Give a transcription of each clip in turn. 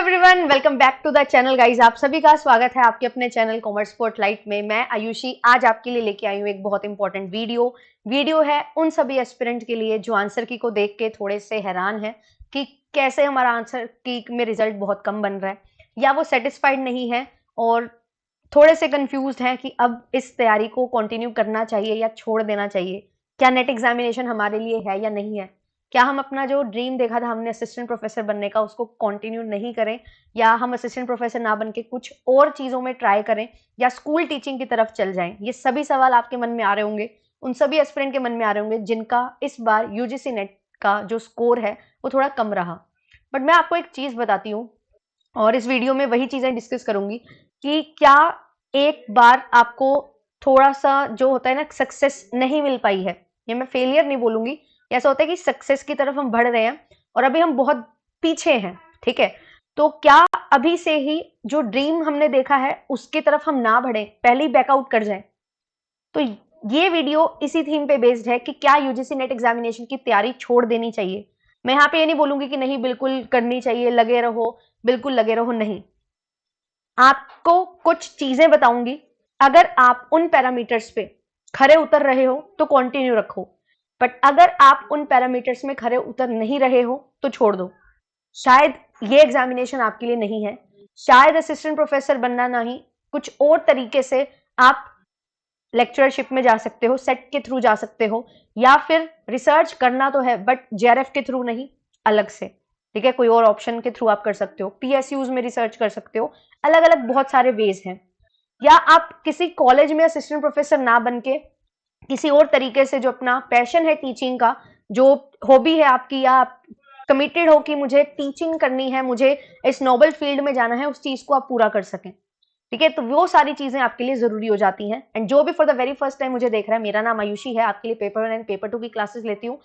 Everyone, welcome back to the channel guys. आप सभी का स्वागत है आपके अपने चैनल कॉमर्स स्पॉटलाइट में। मैं आयुषी आज आपके लिए लेके आई हूँ एक बहुत इंपॉर्टेंट वीडियो है उन सभी एस्पिरेंट के लिए जो आंसर की को देख के थोड़े से हैरान है कि कैसे हमारा आंसर की में रिजल्ट बहुत कम बन रहा है, या वो सेटिस्फाइड नहीं है और थोड़े से कंफ्यूज हैं कि अब इस तैयारी को कंटिन्यू करना चाहिए या छोड़ देना चाहिए। क्या नेट एग्जामिनेशन हमारे लिए है या नहीं है? क्या हम अपना जो ड्रीम देखा था हमने असिस्टेंट प्रोफेसर बनने का उसको कंटिन्यू नहीं करें, या हम असिस्टेंट प्रोफेसर ना बन के कुछ और चीज़ों में ट्राई करें या स्कूल टीचिंग की तरफ चल जाएं? ये सभी सवाल आपके मन में आ रहे होंगे, उन सभी एस्पिरेंट के मन में आ रहे होंगे जिनका इस बार यूजीसी नेट का जो स्कोर है वो थोड़ा कम रहा। बट मैं आपको एक चीज़ बताती हूँ और इस वीडियो में वही चीज़ें डिस्कस करूंगी कि क्या एक बार आपको थोड़ा सा जो होता है ना सक्सेस नहीं मिल पाई है, ये मैं फेलियर नहीं बोलूंगी, ऐसा होता है कि सक्सेस की तरफ हम बढ़ रहे हैं और अभी हम बहुत पीछे हैं, ठीक है? तो क्या अभी से ही जो ड्रीम हमने देखा है उसकी तरफ हम ना बढ़े, पहले ही बैकआउट कर जाए? तो ये वीडियो इसी थीम पे बेस्ड है कि क्या यूजीसी नेट एग्जामिनेशन की तैयारी छोड़ देनी चाहिए। मैं यहाँ पे ये नहीं बोलूंगी कि नहीं बिल्कुल करनी चाहिए, लगे रहो, बिल्कुल लगे रहो, नहीं। आपको कुछ चीजें बताऊंगी, अगर आप उन पैरामीटर्स पे खरे उतर रहे हो तो कंटिन्यू रखो, बट अगर आप उन पैरामीटर्स में खरे उतर नहीं रहे हो तो छोड़ दो। शायद ये एग्जामिनेशन आपके लिए नहीं है, शायद असिस्टेंट प्रोफेसर बनना नहीं, कुछ और तरीके से आप लेक्चरशिप में जा सकते हो, सेट के थ्रू जा सकते हो, या फिर रिसर्च करना तो है बट जेआरएफ के थ्रू नहीं, अलग से, ठीक है? कोई और ऑप्शन के थ्रू आप कर सकते हो, पीएसयूज में रिसर्च कर सकते हो, अलग अलग बहुत सारे वेज हैं। या आप किसी कॉलेज में असिस्टेंट प्रोफेसर ना बन के किसी और तरीके से जो अपना पैशन है टीचिंग का, जो हॉबी है आपकी, या आप कमिटेड हो कि मुझे टीचिंग करनी है, मुझे इस नोबल फील्ड में जाना है, उस चीज को आप पूरा कर सकें, ठीक है? तो वो सारी चीजें आपके लिए जरूरी हो जाती हैं। एंड जो भी for the very first time मुझे देख रहा है, मेरा नाम आयुषी है, आपके लिए पेपर 1 एंड पेपर 2 की क्लासेस लेती हूँ।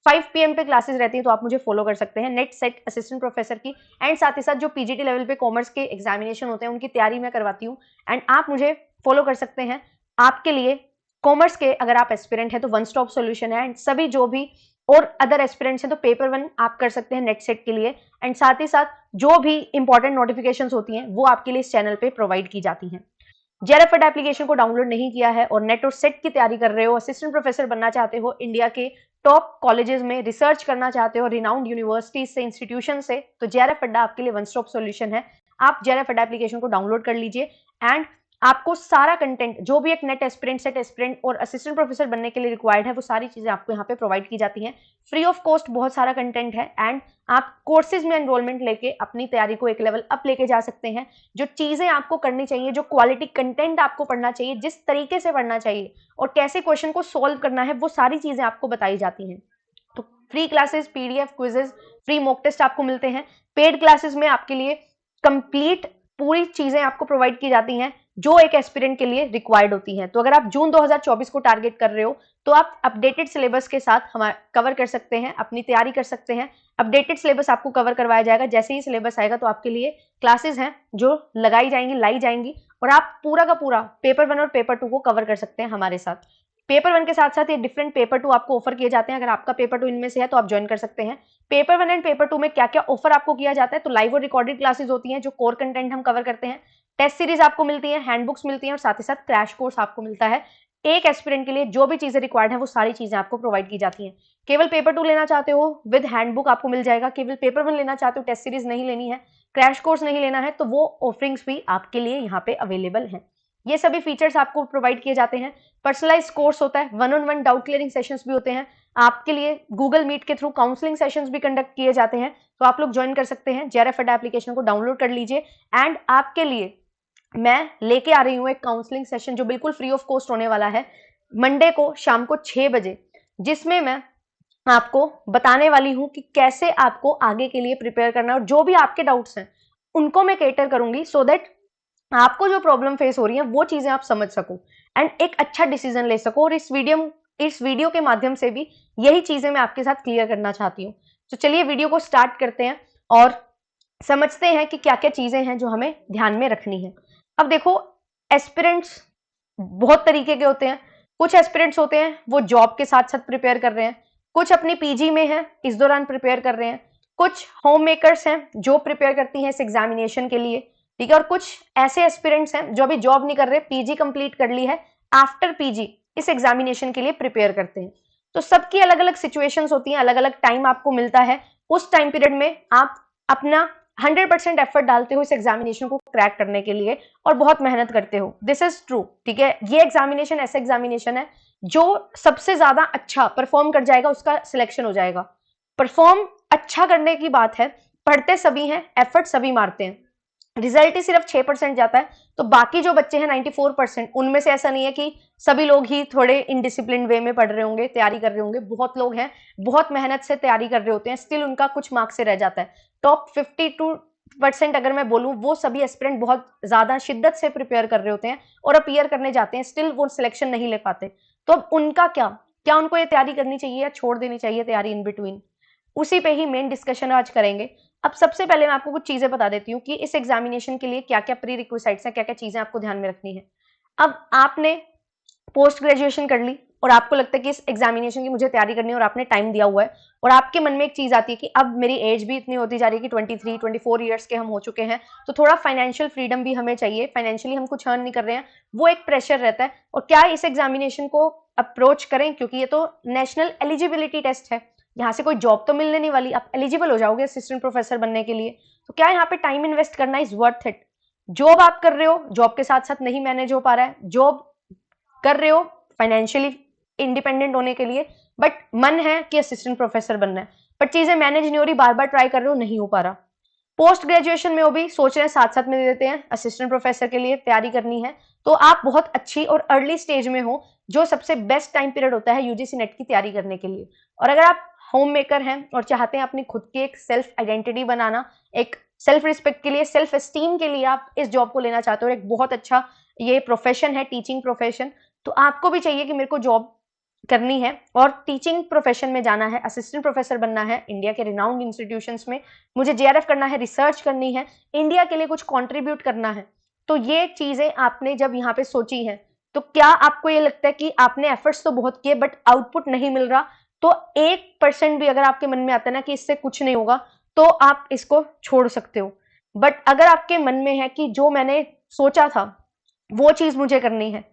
5 PM पे क्लासेस रहती है, तो आप मुझे फॉलो कर सकते हैं नेट सेट असिस्टेंट प्रोफेसर की। एंड साथ ही साथ जो पीजीटी लेवल पे कॉमर्स के एग्जामिनेशन होते हैं उनकी तैयारी मैं करवाती हूँ, एंड आप मुझे फॉलो कर सकते हैं। आपके लिए कॉमर्स के अगर आप एस्पिरेंट हैं तो वन स्टॉप सॉल्यूशन है, एंड सभी जो भी और अदर एस्पिरेंट्स हैं तो पेपर 1 आप कर सकते हैं नेट सेट के लिए। एंड साथ ही साथ जो भी इंपॉर्टेंट नोटिफिकेशंस होती हैं वो आपके लिए इस चैनल पे प्रोवाइड की जाती हैं। जेआरएफ एप्लीकेशन को डाउनलोड नहीं किया है और नेट और सेट की तैयारी कर रहे हो, असिस्टेंट प्रोफेसर बनना चाहते हो, इंडिया के टॉप कॉलेजेस में रिसर्च करना चाहते हो, रिनाउंड यूनिवर्सिटीज से, इंस्टीट्यूशन से, तो जेआरएफ अड्डा आपके लिए वन स्टॉप सॉल्यूशन है। आप जेआरएफ अड्डा एप्लीकेशन को डाउनलोड कर लीजिए, एंड आपको सारा कंटेंट जो भी एक नेट एस्पिरेंट, सेट एस्पिरेंट और असिस्टेंट प्रोफेसर बनने के लिए रिक्वायर्ड है वो सारी चीजें आपको यहाँ पे प्रोवाइड की जाती हैं। फ्री ऑफ कॉस्ट बहुत सारा कंटेंट है, एंड आप कोर्सेज में एनरोलमेंट लेके अपनी तैयारी को एक लेवल अप लेके जा सकते हैं। जो चीजें आपको करनी चाहिए, जो क्वालिटी कंटेंट आपको पढ़ना चाहिए, जिस तरीके से पढ़ना चाहिए और कैसे क्वेश्चन को सॉल्व करना है, वो सारी चीजें आपको बताई जाती हैं। तो free classes, PDF, quizzes, free mock test आपको मिलते हैं। पेड क्लासेस में आपके लिए कंप्लीट पूरी चीजें आपको प्रोवाइड की जाती हैं जो एक एस्पिरेंट के लिए रिक्वायर्ड होती हैं। तो अगर आप जून 2024 को टारगेट कर रहे हो तो आप अपडेटेड सिलेबस के साथ हमारा कवर कर सकते हैं, अपनी तैयारी कर सकते हैं। अपडेटेड सिलेबस आपको कवर करवाया जाएगा, जैसे ही सिलेबस आएगा तो आपके लिए क्लासेस हैं जो लगाई जाएंगी, लाई जाएंगी, और आप पूरा का पूरा पेपर 1 और पेपर 2 को कवर कर सकते हैं हमारे साथ। पेपर 1 के साथ साथ ये डिफरेंट पेपर 2 आपको ऑफर किए जाते हैं। अगर आपका पेपर 2 इनमें से है तो आप ज्वाइन कर सकते हैं। पेपर 1 एंड पेपर 2 में क्या क्या ऑफर आपको किया जाता है, तो लाइव और रिकॉर्डेड क्लासेस होती हैं जो कोर कंटेंट हम कवर करते हैं, टेस्ट सीरीज आपको मिलती है, हैंडबुक्स मिलती हैं, और साथ ही साथ क्रैश कोर्स आपको मिलता है। एक एस्पिरेंट के लिए जो भी चीजें रिक्वायर्ड है वो सारी चीजें आपको प्रोवाइड की जाती हैं। केवल पेपर 2 लेना चाहते हो विद हैंडबुक आपको मिल जाएगा, केवल पेपर 1 लेना चाहते हो, टेस्ट सीरीज नहीं लेनी है, क्रैश कोर्स नहीं लेना है, तो वो ऑफरिंग्स भी आपके लिए यहाँ पे अवेलेबल हैं। ये सभी फीचर्स आपको प्रोवाइड किए जाते हैं। पर्सनलाइज कोर्स होता है, 1-on-1 डाउट क्लियरिंग सेशंस भी होते हैं आपके लिए, गूगल मीट के थ्रू काउंसलिंग सेशंस भी कंडक्ट किए जाते हैं, तो आप लोग ज्वाइन कर सकते हैं। जेआरएफ अड्डा एप्लीकेशन को डाउनलोड कर लीजिए, एंड आपके लिए मैं लेके आ रही हूँ एक काउंसलिंग सेशन जो बिल्कुल फ्री ऑफ कॉस्ट होने वाला है मंडे को शाम को 6 बजे, जिसमें मैं आपको बताने वाली हूँ कि कैसे आपको आगे के लिए प्रिपेयर करना है, और जो भी आपके डाउट्स हैं उनको मैं केटर करूंगी सो दैट आपको जो प्रॉब्लम फेस हो रही है वो चीजें आप समझ सको एंड एक अच्छा डिसीजन ले सको। और इस वीडियो के माध्यम से भी यही चीजें मैं आपके साथ क्लियर करना चाहती हूँ। तो चलिए वीडियो को स्टार्ट करते हैं और समझते हैं कि क्या क्या चीजें हैं जो हमें ध्यान में रखनी है। अब देखो, एस्पिरेंट्स बहुत तरीके के होते हैं। कुछ एस्पिरेंट्स होते हैं वो जॉब के साथ साथ प्रिपेयर कर रहे हैं, कुछ अपनी पीजी में हैं इस दौरान प्रिपेयर कर रहे हैं, कुछ होम मेकर्स हैं जो प्रिपेयर करती हैं इस एग्जामिनेशन के लिए, ठीक है, और कुछ ऐसे एस्पिरेंट्स हैं जो अभी जॉब नहीं कर रहे, पीजी कंप्लीट कर ली है, आफ्टर पीजी इस एग्जामिनेशन के लिए प्रिपेयर करते हैं। तो सबकी अलग अलग सिचुएशंस होती हैं, अलग अलग टाइम आपको मिलता है, उस टाइम पीरियड में आप अपना 100% एफर्ट डालते हो इस एग्जामिनेशन को क्रैक करने के लिए और बहुत मेहनत करते हो। दिस इज ट्रू, ठीक है। ये एग्जामिनेशन ऐसा एग्जामिनेशन है जो सबसे ज्यादा अच्छा परफॉर्म कर जाएगा उसका सिलेक्शन हो जाएगा। परफॉर्म अच्छा करने की बात है, पढ़ते सभी हैं, एफर्ट सभी मारते हैं, रिजल्ट ही सिर्फ 6% जाता है, तो बाकी जो बच्चे हैं 94%, उनमें से ऐसा नहीं है कि सभी लोग ही थोड़े इनडिसिप्लिन वे में पढ़ रहे होंगे, तैयारी कर रहे होंगे। बहुत लोग हैं बहुत मेहनत से तैयारी कर रहे होते हैं, स्टिल उनका कुछ मार्क्स से रह जाता है। टॉप 52% अगर मैं बोलूं, वो सभी एस्पिरेंट बहुत ज्यादा शिद्दत से प्रिपेयर कर रहे होते हैं और अपीयर करने जाते हैं, स्टिल वो सिलेक्शन नहीं ले पाते। तो अब उनका क्या उनको ये तैयारी करनी चाहिए या छोड़ देनी चाहिए तैयारी इन बिटवीन, उसी पे ही मेन डिस्कशन आज करेंगे। अब सबसे पहले मैं आपको कुछ चीजें बता देती हूँ कि इस एग्जामिनेशन के लिए क्या क्या प्री रिक्विजिट्स हैं, क्या क्या चीजें आपको ध्यान में रखनी है। अब आपने पोस्ट ग्रेजुएशन कर ली और आपको लगता है कि इस एग्जामिनेशन की मुझे तैयारी करनी है और आपने टाइम दिया हुआ है, और आपके मन में एक चीज आती है कि अब मेरी एज भी इतनी होती जा रही है कि 23-24 ईयर्स के हम हो चुके हैं, तो थोड़ा फाइनेंशियल फ्रीडम भी हमें चाहिए, फाइनेंशियली हम कुछ अर्न नहीं कर रहे हैं, वो एक प्रेशर रहता है। और क्या इस एग्जामिनेशन को अप्रोच करें, क्योंकि ये तो नेशनल एलिजिबिलिटी टेस्ट है, यहाँ से कोई जॉब तो मिलने नहीं वाली, आप एलिजिबल हो जाओगे असिस्टेंट प्रोफेसर बनने के लिए, तो क्या यहाँ पे टाइम इन्वेस्ट करना इज वर्थ इट। जॉब आप कर रहे हो, जॉब के साथ साथ नहीं मैनेज हो पा रहा है, जॉब कर रहे हो फाइनेंशियली इंडिपेंडेंट होने के लिए, बट मन है कि असिस्टेंट प्रोफेसर बनना है, बट चीजें मैनेज नहीं हो रही, बार बार ट्राई कर रहे हो, नहीं हो पा रहा। पोस्ट ग्रेजुएशन में वो भी सोच रहे हैं साथ साथ में दे देते हैं, असिस्टेंट प्रोफेसर के लिए तैयारी करनी है, तो आप बहुत अच्छी और अर्ली स्टेज में हो, जो सबसे बेस्ट टाइम पीरियड होता है यूजीसी नेट की तैयारी करने के लिए। और अगर आप होम मेकर हैं और चाहते हैं अपनी खुद की एक सेल्फ आइडेंटिटी बनाना, एक सेल्फ रिस्पेक्ट के लिए, सेल्फ एस्टीम के लिए आप इस जॉब को लेना चाहते हो, एक बहुत अच्छा ये प्रोफेशन है टीचिंग प्रोफेशन, तो आपको भी चाहिए कि मेरे को जॉब करनी है और टीचिंग प्रोफेशन में जाना है, असिस्टेंट प्रोफेसर बनना है इंडिया के रिनाउंड इंस्टीट्यूशंस में, मुझे जेआरएफ करना है, रिसर्च करनी है, इंडिया के लिए कुछ कंट्रीब्यूट करना है। तो ये चीजें आपने जब यहाँ पे सोची हैं, तो क्या आपको ये लगता है कि आपने एफर्ट्स तो बहुत किए बट आउटपुट नहीं मिल रहा, तो 1% भी अगर आपके मन में आता है ना कि इससे कुछ नहीं होगा, तो आप इसको छोड़ सकते हो। बट अगर आपके मन में है कि जो मैंने सोचा था वो चीज मुझे करनी है,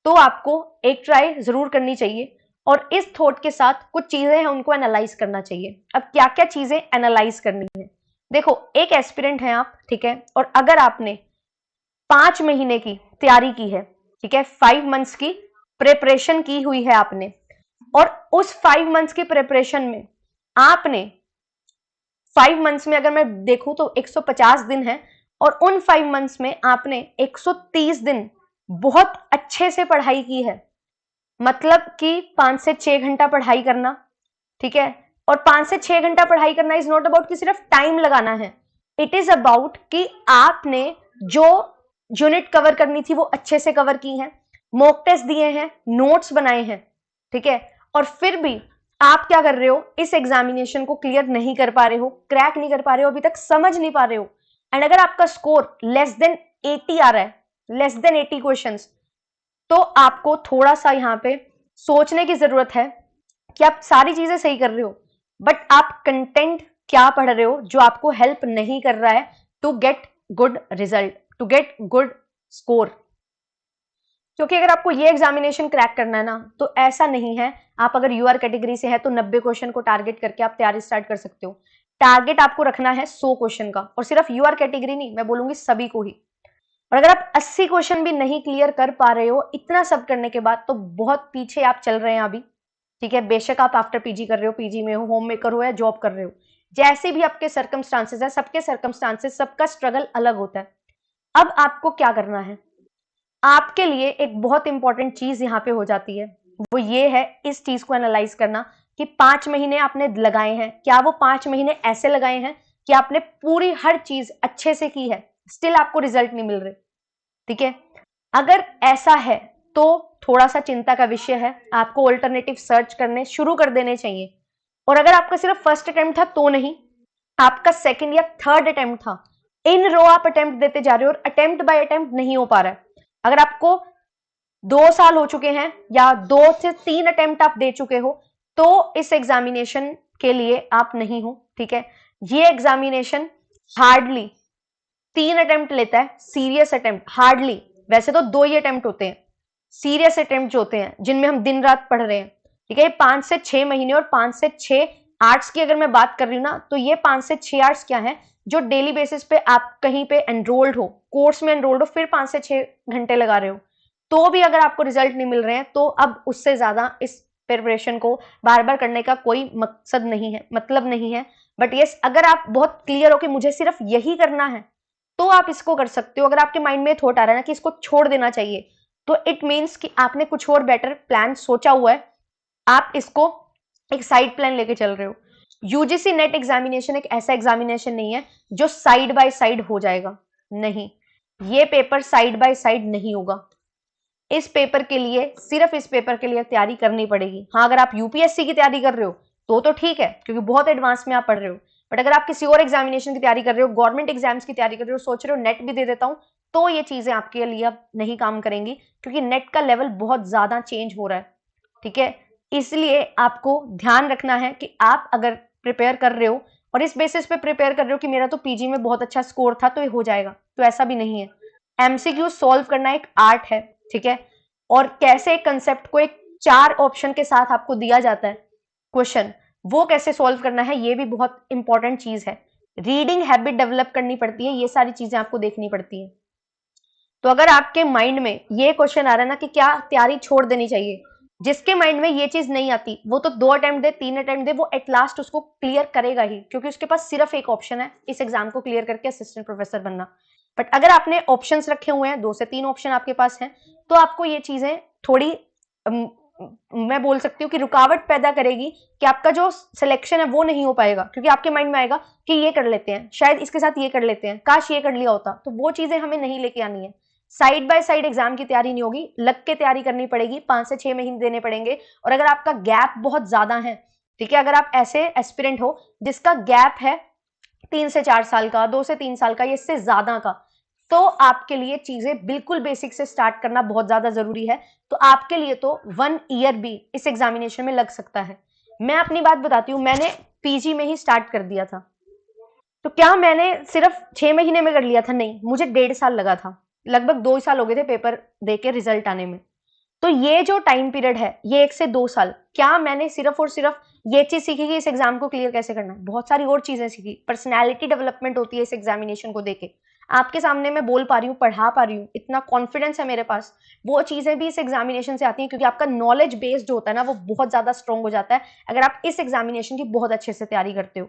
तो आपको एक ट्राई जरूर करनी चाहिए, और इस थॉट के साथ कुछ चीजें हैं उनको एनालाइज करना चाहिए। अब क्या क्या चीजें एनालाइज करनी है, देखो एक एस्पिरेंट है आप, ठीक है, और अगर आपने 5 महीने की तैयारी की है, ठीक है, 5 मंथ्स की प्रिपरेशन की हुई है आपने, और उस 5 मंथ्स की प्रिपरेशन में आपने 5 मंथ्स में अगर मैं देखूं तो 150 दिन है, और उन 5 मंथ्स में आपने 130 दिन बहुत अच्छे से पढ़ाई की है, मतलब कि 5 से 6 घंटा पढ़ाई करना, ठीक है। और 5 से 6 घंटा पढ़ाई करना इज नॉट अबाउट कि सिर्फ टाइम लगाना है, इट इज अबाउट कि आपने जो यूनिट कवर करनी थी वो अच्छे से कवर की है, मॉक टेस्ट दिए हैं, नोट्स बनाए हैं, ठीक है, और फिर भी आप क्या कर रहे हो, इस एग्जामिनेशन को क्लियर नहीं कर पा रहे हो, क्रैक नहीं कर पा रहे हो, अभी तक समझ नहीं पा रहे हो। एंड अगर आपका स्कोर लेस देन 80 आ रहा है, लेस देन 80 क्वेश्चंस, तो आपको थोड़ा सा यहाँ पे सोचने की जरूरत है कि आप सारी चीजें सही कर रहे हो, बट आप कंटेंट क्या पढ़ रहे हो जो आपको हेल्प नहीं कर रहा है to get good result, to get good score. क्योंकि अगर आपको ये एग्जामिनेशन क्रैक करना है ना, तो ऐसा नहीं है, आप अगर यूआर कैटेगरी से है तो 90 क्वेश्चन को टारगेट करके आप तैयारी स्टार्ट कर सकते हो। टारगेट आपको रखना है 100 क्वेश्चन का, और सिर्फ यूआर कैटेगरी नहीं, मैं बोलूंगी सभी को ही। और अगर आप 80 क्वेश्चन भी नहीं क्लियर कर पा रहे हो इतना सब करने के बाद, तो बहुत पीछे आप चल रहे हैं अभी, ठीक है। बेशक आप आफ्टर पीजी कर रहे हो, पीजी में हो, होम मेकर हो या जॉब कर रहे हो, जैसे भी आपके सर्कमस्टांसेस है, सबके सर्कमस्टांसेस, सबका स्ट्रगल अलग होता है। अब आपको क्या करना है, आपके लिए एक बहुत इंपॉर्टेंट चीज यहाँ पे हो जाती है, वो ये है इस चीज को एनालाइज करना कि 5 महीने आपने लगाए हैं, क्या वो 5 महीने ऐसे लगाए हैं कि आपने पूरी हर चीज अच्छे से की है, स्टिल आपको रिजल्ट नहीं मिल रहे, ठीक है। अगर ऐसा है तो थोड़ा सा चिंता का विषय है, आपको ऑल्टरनेटिव सर्च करने शुरू कर देने चाहिए। और अगर आपका सिर्फ फर्स्ट अटेम्प्ट था तो नहीं, आपका सेकंड या थर्ड अटेम्प्ट था, इन रो आप अटेम्प्ट देते जा रहे हो और अटेम्प्ट बाय अटेम्प्ट नहीं हो पा रहा है। अगर आपको 2 साल हो चुके हैं या 2 से 3 अटेम्प्ट आप दे चुके हो, तो इस एग्जामिनेशन के लिए आप नहीं हो, ठीक है। ये एग्जामिनेशन हार्डली 3 अटेम्प्ट लेता है, सीरियस अटेम्प्ट हार्डली, वैसे तो 2 ही अटेम्प्ट होते हैं, सीरियस अटेम्प्ट जो होते हैं जिनमें हम दिन रात पढ़ रहे हैं, ठीक है। 5 से 6 महीने और 5 से 6 आर्ट्स की अगर मैं बात कर रही हूँ ना, तो ये 5 से 6 आर्ट्स क्या है, जो डेली बेसिस पे आप कहीं पे एनरोल्ड हो, कोर्स में एनरोल्ड हो, फिर 5 से 6 घंटे लगा रहे हो, तो भी अगर आपको रिजल्ट नहीं मिल रहे हैं, तो अब उससे ज्यादा इस प्रिपरेशन को बार बार करने का कोई मकसद नहीं है, मतलब नहीं है। बट यस, अगर आप बहुत क्लियर हो कि मुझे सिर्फ यही करना है, तो आप इसको कर सकते हो। अगर आपके माइंड में थॉट आ रहा है ना कि इसको छोड़ देना चाहिए, तो इट मीन्स कि आपने कुछ और बेटर प्लान सोचा हुआ है, आप इसको एक साइड प्लान लेके चल रहे हो। यूजीसी नेट एग्जामिनेशन एक ऐसा एग्जामिनेशन नहीं है जो साइड बाय साइड हो जाएगा, नहीं, ये पेपर साइड बाय साइड नहीं होगा। इस पेपर के लिए, सिर्फ इस पेपर के लिए तैयारी करनी पड़ेगी। हाँ, अगर आप यूपीएससी की तैयारी कर रहे हो तो ठीक है, क्योंकि बहुत एडवांस में आप पढ़ रहे हो। बट अगर आप किसी और एग्जामिनेशन की तैयारी कर रहे हो, गवर्नमेंट एग्जाम्स की तैयारी कर रहे हो, सोच रहे हो नेट भी दे देता हूं, तो ये चीजें आपके लिए अब नहीं काम करेंगी, क्योंकि नेट का लेवल बहुत ज्यादा चेंज हो रहा है, ठीक है। इसलिए आपको ध्यान रखना है कि आप अगर प्रिपेयर कर रहे हो और इस बेसिस पे प्रिपेयर कर रहे हो कि मेरा तो पीजी में बहुत अच्छा स्कोर था तो ये हो जाएगा, तो ऐसा भी नहीं है। एमसीक्यू सॉल्व करना एक आर्ट है, ठीक है। और कैसे एक कंसेप्ट को एक 4 ऑप्शन के साथ आपको दिया जाता है क्वेश्चन, वो कैसे सॉल्व करना है, ये भी बहुत इंपॉर्टेंट चीज है। रीडिंग हैबिट डेवलप करनी पड़ती है, ये सारी चीजें आपको देखनी पड़ती है। तो अगर आपके माइंड में ये क्वेश्चन आ रहा है ना कि क्या तैयारी छोड़ देनी चाहिए, जिसके माइंड में ये चीज नहीं आती, वो तो 2 अटेम्प्ट दे, 3 अटेम्प्ट दे, वो एट लास्ट उसको क्लियर करेगा ही, क्योंकि उसके पास सिर्फ एक ऑप्शन है, इस एग्जाम को क्लियर करके असिस्टेंट प्रोफेसर बनना। बट अगर आपने ऑप्शंस रखे हुए हैं, 2 से 3 ऑप्शन आपके पास हैं, तो आपको ये चीजें थोड़ी मैं बोल सकती हूँ कि रुकावट पैदा करेगी, कि आपका जो सिलेक्शन है वो नहीं हो पाएगा, क्योंकि आपके माइंड में आएगा कि ये कर लेते हैं, शायद इसके साथ ये कर लेते हैं, काश ये कर लिया होता। तो वो चीजें हमें नहीं लेके आनी है। साइड बाय साइड एग्जाम की तैयारी नहीं होगी, लग के तैयारी करनी पड़ेगी, 5 से 6 महीने देने पड़ेंगे। और अगर आपका गैप बहुत ज्यादा है, ठीक है, अगर आप ऐसे एस्पिरेंट हो जिसका गैप है 3 से 4 साल का, 2 से 3 साल का, या इससे ज्यादा का, तो आपके लिए चीजें बिल्कुल बेसिक से स्टार्ट करना बहुत ज्यादा जरूरी है। तो आपके लिए तो 1 ईयर भी इस एग्जामिनेशन में लग सकता है। मैं अपनी बात बताती हूँ, मैंने पीजी में ही स्टार्ट कर दिया था। तो क्या मैंने सिर्फ 6 महीने में कर लिया था? नहीं, मुझे 1.5 साल लगा था, लगभग 2 साल हो गए थे पेपर देके रिजल्ट आने में। तो ये जो टाइम पीरियड है, ये 1 से 2 साल, क्या मैंने सिर्फ और सिर्फ ये चीज सीखी कि इस एग्जाम को क्लियर कैसे करना है? बहुत सारी और चीजें सीखी। पर्सनैलिटी डेवलपमेंट होती है इस एग्जामिनेशन को देके। आपके सामने मैं बोल पा रही हूँ, पढ़ा पा रही हूँ, इतना कॉन्फिडेंस है मेरे पास, वो चीजें भी इस एग्जामिनेशन से आती हैं, क्योंकि आपका नॉलेज बेस्ड जो होता है ना, वो बहुत ज्यादा स्ट्रॉन्ग हो जाता है अगर आप इस एग्जामिनेशन की बहुत अच्छे से तैयारी करते हो।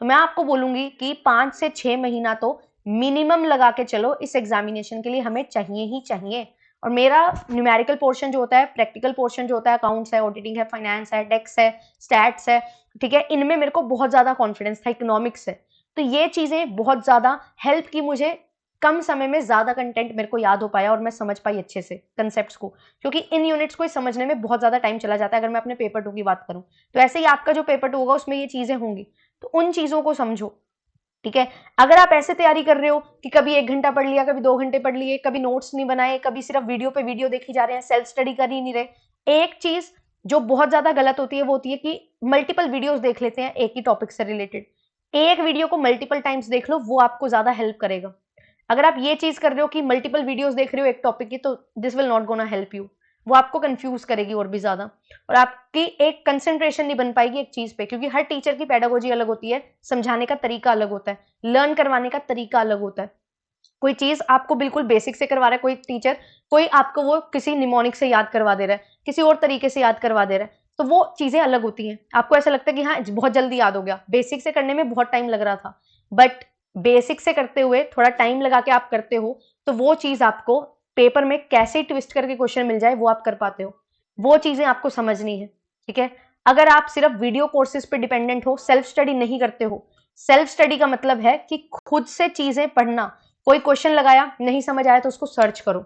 तो मैं आपको बोलूंगी कि 5 से 6 महीना तो मिनिमम लगा के चलो, इस एग्जामिनेशन के लिए हमें चाहिए ही चाहिए। और मेरा न्यूमेरिकल पोर्शन जो होता है, प्रैक्टिकल पोर्शन जो होता है, अकाउंट्स है, ऑडिटिंग है, फाइनेंस है, डेक्स है, स्टैट्स है, ठीक है, इनमें मेरे को बहुत ज्यादा कॉन्फिडेंस था, इकोनॉमिक्स है। तो ये चीजें बहुत ज्यादा हेल्प की मुझे, कम समय में ज्यादा कंटेंट मेरे को याद हो पाया और मैं समझ पाई अच्छे से कंसेप्ट्स को, क्योंकि इन यूनिट्स को समझने में बहुत ज्यादा टाइम चला जाता है। अगर मैं अपने पेपर 2 की बात करूं, तो ऐसे ही आपका जो पेपर 2 होगा उसमें ये चीजें होंगी, तो उन चीजों को समझो, ठीक है। अगर आप ऐसे तैयारी कर रहे हो कि कभी 1 घंटा पढ़ लिया, कभी 2 घंटे पढ़ लिए, कभी नोट्स नहीं बनाए, कभी सिर्फ वीडियो पे वीडियो देखी जा रहे हैं, सेल्फ स्टडी कर ही नहीं रहे, एक चीज जो बहुत ज्यादा गलत होती है वो होती है कि मल्टीपल वीडियोस देख लेते हैं एक ही टॉपिक से रिलेटेड। एक वीडियो को मल्टीपल टाइम्स देख लो, वो आपको ज्यादा हेल्प करेगा। अगर आप ये चीज कर रहे हो कि मल्टीपल वीडियोस देख रहे हो एक टॉपिक की, तो this will not gonna help you, वो आपको कंफ्यूज करेगी और भी ज्यादा, और आपकी एक कंसंट्रेशन नहीं बन पाएगी एक चीज पे, क्योंकि हर टीचर की पेडागोजी अलग होती है, समझाने का तरीका अलग होता है, लर्न करवाने का तरीका अलग होता है। कोई चीज आपको बिल्कुल बेसिक से करवा रहा है कोई टीचर, कोई आपको वो किसी निमोनिक से याद करवा दे रहा है, किसी और तरीके से याद करवा दे रहा है, तो वो चीजें अलग होती हैं। आपको ऐसा लगता है कि हाँ बहुत जल्दी याद हो गया, बेसिक से करने में बहुत टाइम लग रहा था, बट बेसिक से करते हुए थोड़ा टाइम लगा के आप करते हो, तो वो चीज आपको पेपर में कैसे ट्विस्ट करके क्वेश्चन मिल जाए वो आप कर पाते हो, वो चीजें आपको समझनी है, ठीक है। अगर आप सिर्फ वीडियो कोर्सेज पे डिपेंडेंट हो, सेल्फ स्टडी नहीं करते हो, सेल्फ स्टडी का मतलब है कि खुद से चीजें पढ़ना, कोई क्वेश्चन लगाया नहीं समझ आया तो उसको सर्च करो,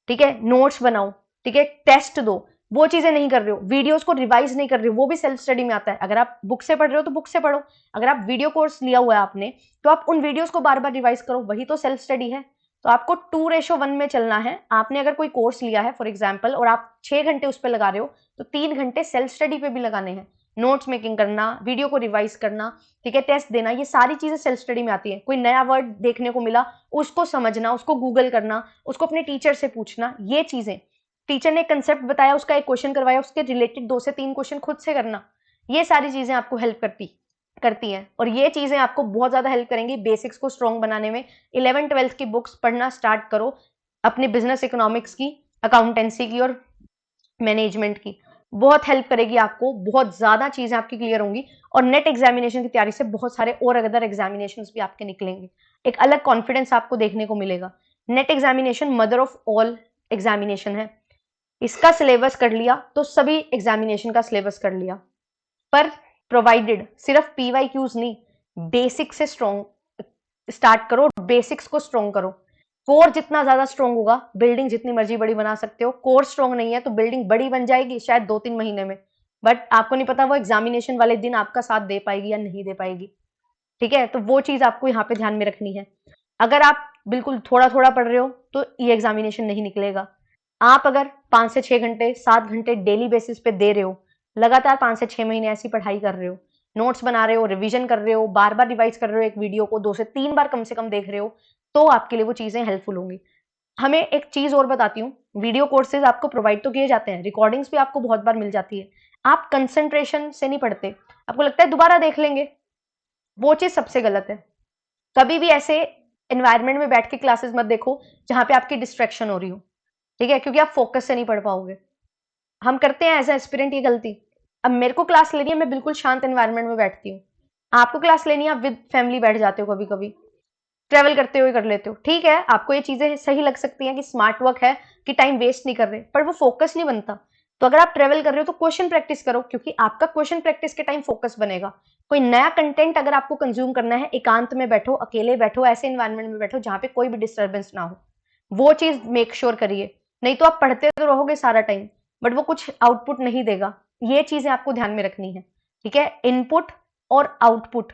ठीक है, नोट्स बनाओ, ठीक है, टेस्ट दो, वो चीजें नहीं कर रहे हो, वीडियोस को रिवाइज नहीं कर रहे हो, वो भी सेल्फ स्टडी में आता है। अगर आप बुक से पढ़ रहे हो तो बुक से पढ़ो, अगर आप वीडियो कोर्स लिया हुआ है आपने, तो आप उन वीडियोस को बार बार रिवाइज करो, वही तो सेल्फ स्टडी है। तो आपको 2:1 में चलना है। आपने अगर कोई कोर्स लिया है फॉर एग्जाम्पल और आप 6 घंटे उस पर लगा रहे हो, तो 3 घंटे सेल्फ स्टडी पे भी लगाने हैं। नोट्स मेकिंग करना, वीडियो को रिवाइज करना, ठीक है, टेस्ट देना, ये सारी चीजें सेल्फ स्टडी में आती है। कोई नया वर्ड देखने को मिला उसको समझना, उसको गूगल करना, उसको अपने टीचर से पूछना, ये चीजें, टीचर ने कंसेप्ट बताया, उसका एक क्वेश्चन करवाया, उसके रिलेटेड 2 से 3 क्वेश्चन खुद से करना, ये सारी चीजें आपको हेल्प करती हैं और ये चीजें आपको बहुत ज्यादा हेल्प करेंगी बेसिक्स को स्ट्रॉन्ग बनाने में। 11th-12th की बुक्स पढ़ना स्टार्ट करो, अपने बिजनेस इकोनॉमिक्स की, अकाउंटेंसी की और मैनेजमेंट की, बहुत हेल्प करेगी आपको, बहुत ज्यादा चीजें आपकी क्लियर होंगी और नेट एग्जामिनेशन की तैयारी से बहुत सारे और अदर एग्जामिनेशन भी आपके निकलेंगे, एक अलग कॉन्फिडेंस आपको देखने को मिलेगा। Net examination mother of all examination है, इसका सिलेबस कर लिया तो सभी एग्जामिनेशन का सिलेबस कर लिया, पर प्रोवाइडेड सिर्फ PYQs नहीं, बेसिक से स्ट्रॉन्ग स्टार्ट करो, बेसिक्स को स्ट्रॉन्ग करो। कोर जितना ज्यादा स्ट्रॉन्ग होगा, बिल्डिंग जितनी मर्जी बड़ी बना सकते हो। कोर स्ट्रॉन्ग नहीं है तो बिल्डिंग बड़ी बन जाएगी शायद 2-3 महीने में, बट आपको नहीं पता वो एग्जामिनेशन वाले दिन आपका साथ दे पाएगी या नहीं दे पाएगी, ठीक है। तो वो चीज आपको यहाँ पे ध्यान में रखनी है। अगर आप बिल्कुल थोड़ा थोड़ा पढ़ रहे हो तो ये एग्जामिनेशन नहीं निकलेगा। आप अगर 5 से 6 घंटे 7 घंटे डेली बेसिस पे दे रहे हो, लगातार 5 से 6 महीने ऐसी पढ़ाई कर रहे हो, नोट्स बना रहे हो, रिवीजन कर रहे हो, बार बार रिवाइज कर रहे हो, एक वीडियो को 2 से 3 बार कम से कम देख रहे हो, तो आपके लिए वो चीजें हेल्पफुल होंगी। हमें एक चीज और बताती हूँ, वीडियो कोर्सेज आपको प्रोवाइड तो किए जाते हैं, रिकॉर्डिंग्स भी आपको बहुत बार मिल जाती है, आप कंसंट्रेशन से नहीं पढ़ते, आपको लगता है दोबारा देख लेंगे, वो चीज सबसे गलत है। कभी भी ऐसे एनवायरनमेंट में बैठ के क्लासेस मत देखो जहां पे आपकी डिस्ट्रैक्शन हो रही हो, ठीक है, क्योंकि आप फोकस से नहीं पढ़ पाओगे। हम करते हैं एज ए एस्पिरेंट ये गलती। अब मेरे को क्लास लेनी है, मैं बिल्कुल शांत एनवायरनमेंट में बैठती हूँ, आपको क्लास लेनी है, आप विद फैमिली बैठ जाते हो, कभी कभी ट्रेवल करते हुए कर लेते हो, ठीक है, आपको ये चीजें सही लग सकती हैं कि स्मार्ट वर्क है, कि टाइम वेस्ट नहीं कर रहे, पर वो फोकस नहीं बनता। तो अगर आप ट्रेवल कर रहे हो तो क्वेश्चन प्रैक्टिस करो, क्योंकि आपका क्वेश्चन प्रैक्टिस के टाइम फोकस बनेगा। कोई नया कंटेंट अगर आपको कंज्यूम करना है, एकांत में बैठो, अकेले बैठो, ऐसे एनवायरनमेंट में बैठो जहां पे कोई भी डिस्टर्बेंस ना हो, वो चीज मेक श्योर करिए। नहीं तो आप पढ़ते तो रहोगे सारा टाइम, बट वो कुछ आउटपुट नहीं देगा। ये चीजें आपको ध्यान में रखनी है, ठीक है। इनपुट और आउटपुट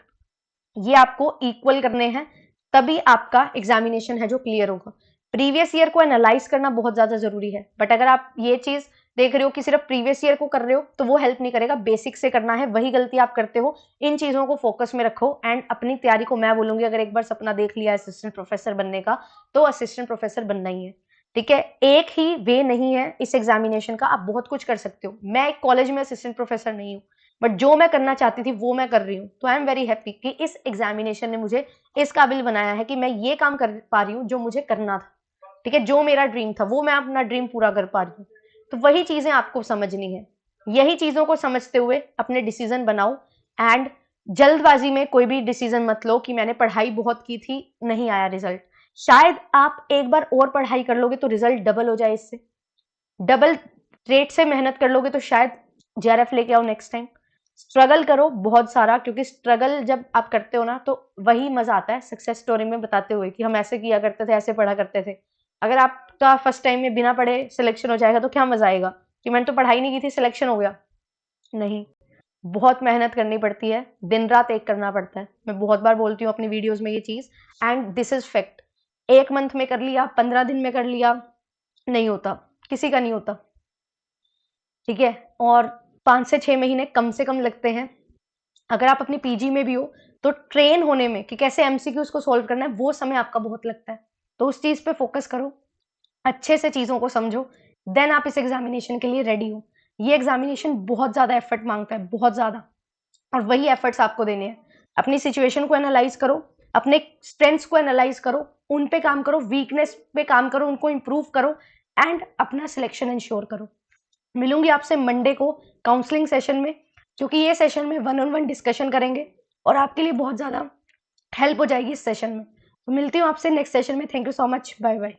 ये आपको इक्वल करने हैं, तभी आपका एग्जामिनेशन है जो क्लियर होगा। प्रीवियस ईयर को एनालाइज करना बहुत ज्यादा जरूरी है, बट अगर आप ये चीज देख रहे हो कि सिर्फ प्रीवियस ईयर को कर रहे हो तो वो हेल्प नहीं करेगा, बेसिक से करना है, वही गलती आप करते हो। इन चीजों को फोकस में रखो एंड अपनी तैयारी को, मैं बोलूंगी अगर एक बार सपना देख लिया असिस्टेंट प्रोफेसर बनने का, तो असिस्टेंट प्रोफेसर बनना ही है, ठीक है। एक ही वे नहीं है इस एग्जामिनेशन का, आप बहुत कुछ कर सकते हो। मैं एक कॉलेज में असिस्टेंट प्रोफेसर नहीं हूँ, बट जो मैं करना चाहती थी वो मैं कर रही हूँ, तो आई एम वेरी हैप्पी कि इस एग्जामिनेशन ने मुझे इस काबिल बनाया है कि मैं ये काम कर पा रही हूँ जो मुझे करना था, ठीक है, जो मेरा ड्रीम था वो मैं अपना ड्रीम पूरा कर पा रही हूँ। तो वही चीजें आपको समझनी है, यही चीजों को समझते हुए अपने डिसीजन बनाओ एंड जल्दबाजी में कोई भी डिसीजन मत लो कि मैंने पढ़ाई बहुत की थी, नहीं आया रिजल्ट। शायद आप एक बार और पढ़ाई कर लोगे तो रिजल्ट डबल हो जाए, इससे डबल रेट से मेहनत कर लोगे तो शायद JRF लेके आओ नेक्स्ट टाइम। स्ट्रगल करो बहुत सारा, क्योंकि स्ट्रगल जब आप करते हो ना तो वही मजा आता है सक्सेस स्टोरी में बताते हुए कि हम ऐसे किया करते थे, ऐसे पढ़ा करते थे। अगर आपका फर्स्ट टाइम में बिना पढ़े सिलेक्शन हो जाएगा तो क्या मजा आएगा कि मैंने तो पढ़ाई नहीं की थी, सिलेक्शन हो गया। नहीं, बहुत मेहनत करनी पड़ती है, दिन रात एक करना पड़ता है। मैं बहुत बार बोलती हूँ अपनी वीडियोस में ये चीज, and this is fact. 1 month में कर लिया, 15 दिन में कर लिया, नहीं होता, किसी का नहीं होता, ठीक है। और 5 से 6 महीने कम से कम लगते हैं। अगर आप अपनी PG में भी हो तो ट्रेन होने में कि कैसे MCQs को सोल्व करना है, वो समय आपका बहुत लगता है, तो उस चीज पे फोकस करो, अच्छे से चीजों को समझो, देन आप इस एग्जामिनेशन के लिए रेडी हो। ये एग्जामिनेशन बहुत ज्यादा एफर्ट मांगता है, बहुत ज्यादा, और वही एफर्ट्स आपको देने हैं। अपनी सिचुएशन को एनालाइज करो, अपने स्ट्रेंथ्स को एनालाइज करो, उन पे काम करो, वीकनेस पे काम करो, उनको इंप्रूव करो एंड अपना सिलेक्शन इंश्योर करो। मिलूंगी आपसे मंडे को काउंसलिंग सेशन में, क्योंकि ये सेशन में 1-on-1 डिस्कशन करेंगे और आपके लिए बहुत ज्यादा हेल्प हो जाएगी इस सेशन में। तो मिलती हूँ आपसे नेक्स्ट सेशन में। Thank you so much, bye bye.